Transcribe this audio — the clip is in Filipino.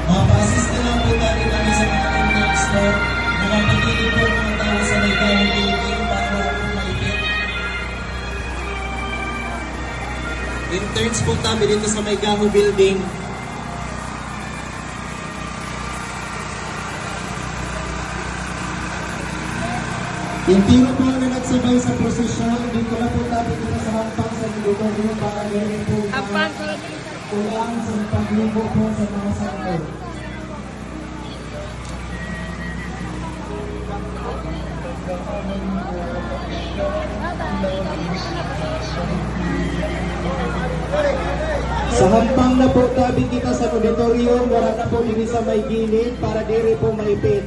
Pa-assist na lang po tayo kami sa mga inmates na nakapagiging po mga tao sa may gawang building para wala pong maipit. Interns po tayo dito sa may Gaho building. Yung tiro po na nagsabay sa prosesyon, dito na po tayo dito sa hampang sa Ligotorio para gawin po kulang sa paglibo po sa mga sakto. Sa hampang na po tabi kita sa auditorium, wala na po din sa may gilid para dire po maipit.